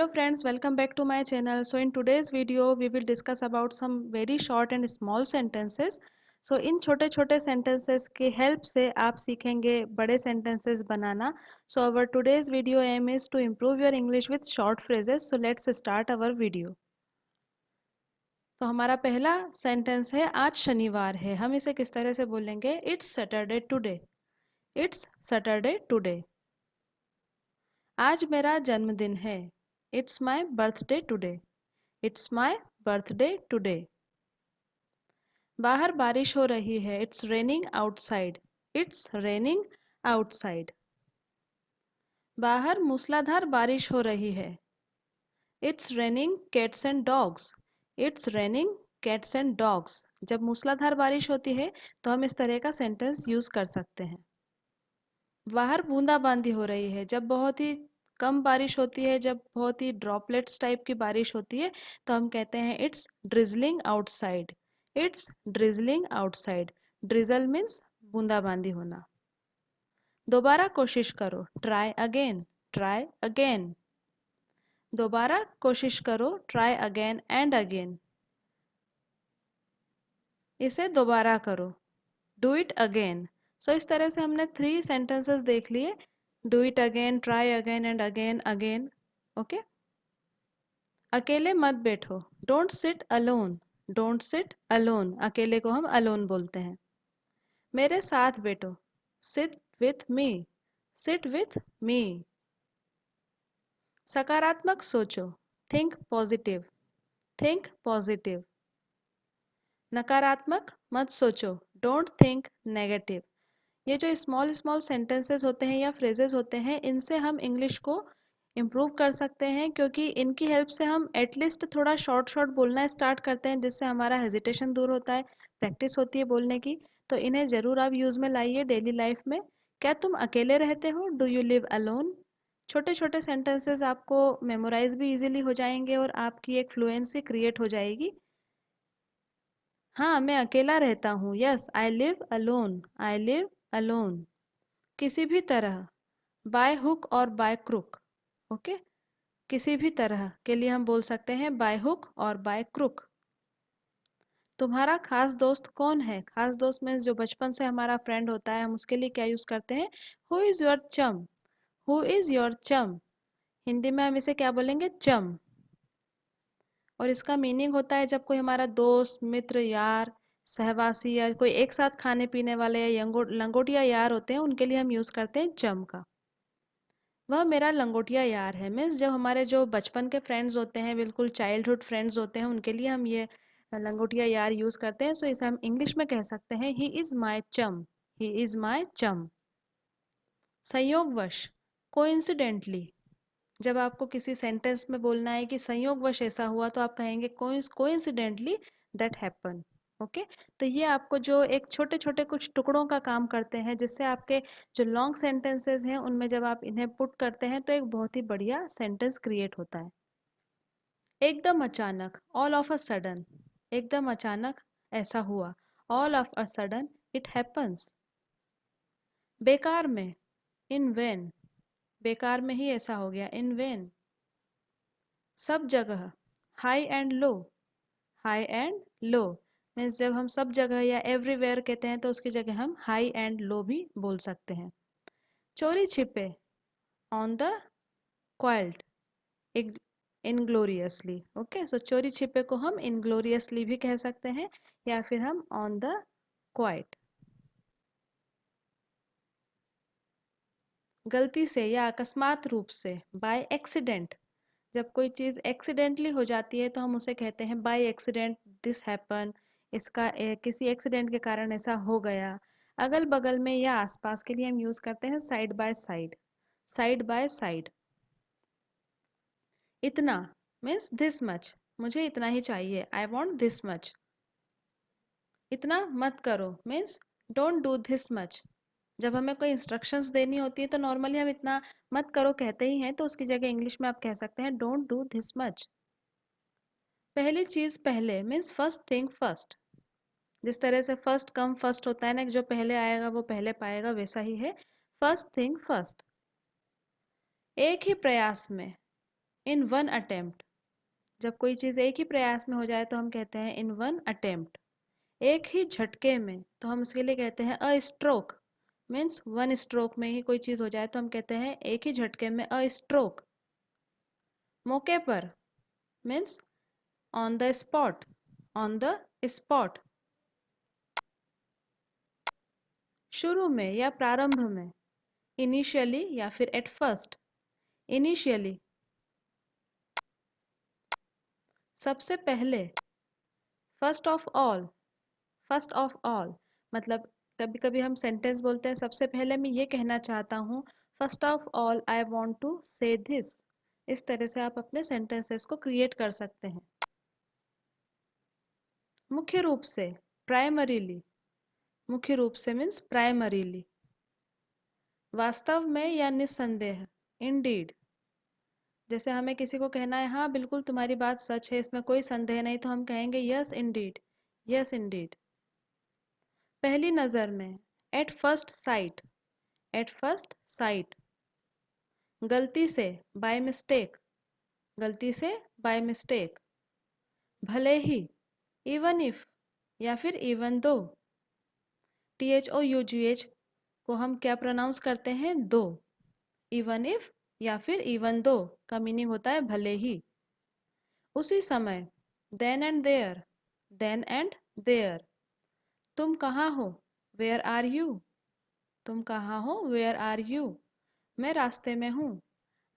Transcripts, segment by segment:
Hello friends, welcome back to my channel. So in today's video we will discuss about some very short and small sentences. So इन छोटे छोटे sentences की help से आप सीखेंगे बड़े sentences banana. So our today's video aim is to improve your English with short phrases. So let's start our video. तो हमारा पहला सेंटेंस है आज शनिवार है. हम इसे किस तरह से बोलेंगे? It's Saturday today. It's Saturday today. आज मेरा जन्मदिन है. It's my birthday today. It's my birthday today. बाहर बारिश हो रही है. It's raining outside. It's raining outside. बाहर मूसलाधार बारिश हो रही है. It's raining cats and dogs. It's raining cats and dogs. जब मूसलाधार बारिश होती है तो हम इस तरह का सेंटेंस यूज कर सकते हैं. बाहर बूंदाबांदी हो रही है. जब बहुत ही कम बारिश होती है, जब बहुत ही ड्रॉपलेट्स टाइप की बारिश होती है तो हम कहते हैं it's drizzling outside. It's drizzling outside. Drizzle means बूंदाबांदी होना. दोबारा कोशिश करो. Try again. Try again. दोबारा कोशिश करो. Try again and again. इसे दोबारा करो. Do it again. सो इस तरह से हमने 3 सेंटेंसेस देख लिए. Do it again, try again and again again. Okay. अकेले मत बैठो. Don't sit alone. Don't sit alone. अकेले को हम अलोन बोलते हैं. मेरे साथ बैठो. Sit with me. Sit with me. सकारात्मक सोचो. Think positive. Think positive. नकारात्मक मत सोचो. Don't think negative. ये जो स्मॉल स्मॉल सेंटेंसेस होते हैं या फ्रेजेस होते हैं, इनसे हम इंग्लिश को इम्प्रूव कर सकते हैं, क्योंकि इनकी हेल्प से हम एटलीस्ट थोड़ा शॉर्ट शॉर्ट बोलना स्टार्ट करते हैं, जिससे हमारा हेजिटेशन दूर होता है, प्रैक्टिस होती है बोलने की. तो इन्हें ज़रूर आप यूज़ में लाइए डेली लाइफ में. क्या तुम अकेले रहते हो? Do you live alone? छोटे छोटे सेंटेंसेस आपको मेमोराइज भी इजीली हो जाएंगे और आपकी एक फ्लुएंसी क्रिएट हो जाएगी. हाँ, मैं अकेला रहता हूँ. Yes, I live alone. I live alone. किसी भी तरह. बाय हुक और बाय क्रुक. ओके. किसी भी तरह के लिए हम बोल सकते हैं बाय हुक और बाय क्रुक. तुम्हारा खास दोस्त कौन है? खास दोस्त में जो बचपन से हमारा फ्रेंड होता है, हम उसके लिए क्या यूज करते हैं? हु इज योर चम. हु इज योर चम. हिंदी में हम इसे क्या बोलेंगे? चम. और इसका मीनिंग होता है जब कोई हमारा दोस्त, मित्र, यार, सहवासी या कोई एक साथ खाने पीने वाले या लंगोटिया यार होते हैं, उनके लिए हम यूज करते हैं चम का. वह मेरा लंगोटिया यार है. मीन्स जब हमारे जो बचपन के फ्रेंड्स होते हैं, बिल्कुल चाइल्डहुड फ्रेंड्स होते हैं, उनके लिए हम ये लंगोटिया यार यूज़ करते हैं. सो इसे हम इंग्लिश में कह सकते हैं ही इज़ माई चम. ही इज़ माई चम. संयोगवश. कोइंसिडेंटली. जब आपको किसी सेंटेंस में बोलना है कि संयोगवश ऐसा हुआ, तो आप कहेंगे कोइंसिडेंटली दैट हैपन. ओके. तो ये आपको जो एक छोटे छोटे कुछ टुकड़ों का काम करते हैं, जिससे आपके जो लॉन्ग सेंटेंसेस हैं उनमें जब आप इन्हें पुट करते हैं तो एक बहुत ही बढ़िया सेंटेंस क्रिएट होता है. एकदम अचानक. All of a sudden. एकदम अचानक ऐसा हुआ. All of a sudden it happens. बेकार में. इन वेन. बेकार में ही ऐसा हो गया. इन वेन. सब जगह. High and low. High and low. Means जब हम सब जगह या एवरीवेयर कहते हैं तो उसकी जगह हम हाई एंड लो भी बोल सकते हैं. चोरी छिपे. On the quiet. Ingloriously. Okay. So चोरी छिपे को हम इनग्लोरियसली भी कह सकते हैं, या फिर हम ऑन द क्वाइट. गलती से या अकस्मात रूप से. By accident. जब कोई चीज़ एक्सीडेंटली हो जाती है तो हम उसे कहते हैं बाय एक्सीडेंट दिस हैपन. इसका किसी एक्सीडेंट के कारण ऐसा हो गया. अगल बगल में या आसपास के लिए हम यूज़ करते हैं side by side. Side by side. इतना. Means this much. मुझे इतना ही चाहिए. I want this much. इतना मत करो. Means don't do this much. जब हमें कोई इंस्ट्रक्शंस देनी होती है तो नॉर्मली हम इतना मत करो कहते ही हैं, तो उसकी जगह इंग्लिश में आप कह सकते हैं डोंट डू दिस मच. पहली चीज़ पहले. Means first thing first. जिस तरह से फर्स्ट कम फर्स्ट होता है ना, जो पहले आएगा वो पहले पाएगा, वैसा ही है फर्स्ट थिंग फर्स्ट. एक ही प्रयास में. इन वन अटेम्प्ट, जब कोई चीज़ एक ही प्रयास में हो जाए तो हम कहते हैं इन वन अटेम्प्ट। एक ही झटके में, तो हम उसके लिए कहते हैं a stroke, means one stroke में ही कोई चीज़ हो जाए तो हम कहते हैं एक ही झटके में अ स्ट्रोक। मौके पर means on the spot, on the spot. शुरू में या प्रारंभ में, इनिशियली या फिर एट फर्स्ट, इनिशियली। सबसे पहले, first of all, first of all. मतलब कभी कभी हम सेंटेंस बोलते हैं सबसे पहले मैं ये कहना चाहता हूँ, first of all I want to say this. इस तरह से आप अपने सेंटेंसेस को क्रिएट कर सकते हैं। मुख्य रूप से, प्राइमरीली, मुख्य रूप से मीन्स प्राइमरीली। वास्तव में या निस्संदेह, इंडीड। जैसे हमें किसी को कहना है हाँ बिल्कुल तुम्हारी बात सच है, इसमें कोई संदेह नहीं, तो हम कहेंगे यस इंडीड, यस इंडीड। पहली नज़र में, at first sight, at first sight. गलती से, बाय मिस्टेक, गलती से बाय मिस्टेक। भले ही, इवन इफ या फिर इवन दो। THOUGH को हम क्या प्रोनाउंस करते हैं, दो। इवन इफ या फिर इवन दो का मीनिंग होता है भले ही। उसी समय, then and there, then and there. तुम कहाँ हो, वेयर आर यू, तुम कहाँ हो, वेयर आर यू। मैं रास्ते में हूँ,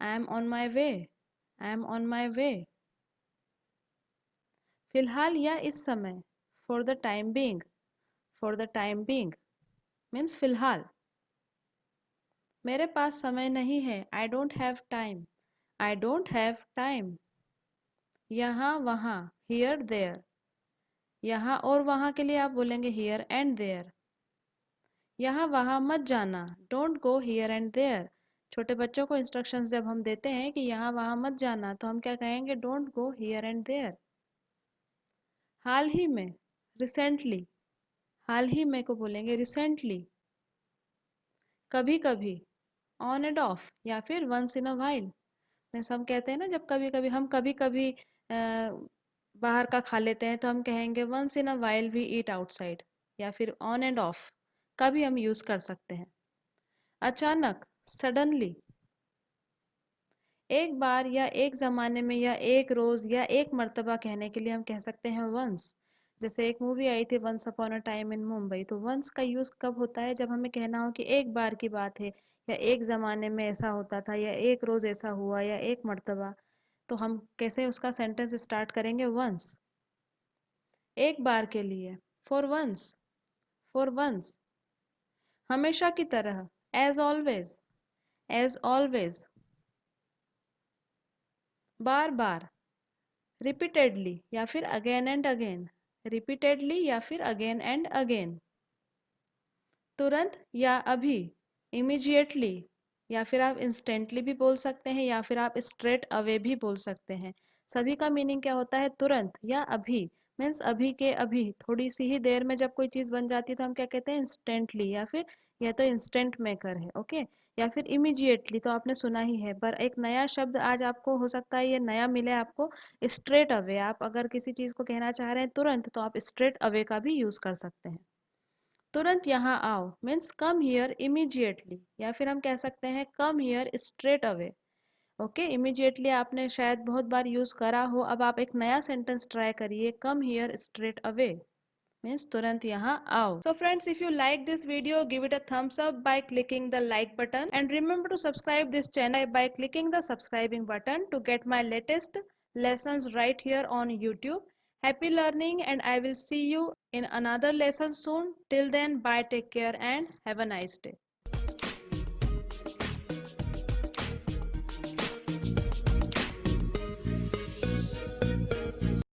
I am on my way, I am on my way. फिलहाल या इस समय, for the time being, for the time being means फिलहाल। मेरे पास समय नहीं है, I don't have time, I don't have time. यहाँ वहाँ, हियर देयर। यहाँ और वहाँ के लिए आप बोलेंगे हियर एंड देयर। यहाँ वहाँ मत जाना, don't go here and there. छोटे बच्चों को इंस्ट्रक्शंस जब हम देते हैं कि यहाँ वहाँ मत जाना, तो हम क्या कहेंगे, don't go here and there. हाल ही में, रिसेंटली, हाल ही में को बोलेंगे रिसेंटली। कभी कभी, ऑन एंड ऑफ या फिर once in a while. Means हम कहते हैं ना जब कभी कभी, हम कभी कभी बाहर का खा लेते हैं, तो हम कहेंगे once in a while we eat outside. या फिर ऑन एंड ऑफ का भी हम यूज़ कर सकते हैं। अचानक, सडनली। एक बार या एक ज़माने में या एक रोज़ या एक मर्तबा कहने के लिए हम कह सकते हैं वंस। जैसे एक मूवी आई थी once upon a time in Mumbai, तो वंस का यूज़ कब होता है, जब हमें कहना हो कि एक बार की बात है, या एक ज़माने में ऐसा होता था, या एक रोज़ ऐसा हुआ, या एक मर्तबा। तो हम कैसे उसका सेंटेंस स्टार्ट करेंगे, वंस। एक बार के लिए, फॉर वंस, फॉर वंस। हमेशा की तरह, एज ऑलवेज, एज ऑलवेज। बार बार, रिपीटेडली या फिर अगेन एंड अगेन, रिपीटेडली या फिर अगेन एंड अगेन। तुरंत या अभी, इमीजिएटली, या फिर आप इंस्टेंटली भी बोल सकते हैं, या फिर आप स्ट्रेट अवे भी बोल सकते हैं। सभी का मीनिंग क्या होता है, तुरंत या अभी। मीन्स अभी के अभी, थोड़ी सी ही देर में जब कोई चीज़ बन जाती है तो हम क्या कहते हैं, इंस्टेंटली, या फिर यह तो इंस्टेंट मेकर है, ओके। या फिर इमीजिएटली तो आपने सुना ही है, पर एक नया शब्द आज आपको हो सकता है ये नया मिले आपको, स्ट्रेट अवे। आप अगर किसी चीज़ को कहना चाह रहे हैं तुरंत, तो आप स्ट्रेट अवे का भी यूज़ कर सकते हैं। तुरंत यहाँ आओ मीन्स कम हियर इमीजिएटली, या फिर हम कह सकते हैं come here straight away. Okay, immediately आपने शायद बहुत बार यूज़ करा हो, अब आप एक नया सेंटेंस ट्राई करिए, come here straight away means तुरंत यहाँ आओ। So friends, if you like this video, give it a thumbs up by clicking the like button, and remember to subscribe this channel by clicking the subscribing button to get my latest lessons right here on YouTube. Happy learning, and I will see you in another lesson soon. Till then, bye, take care, and have a nice day.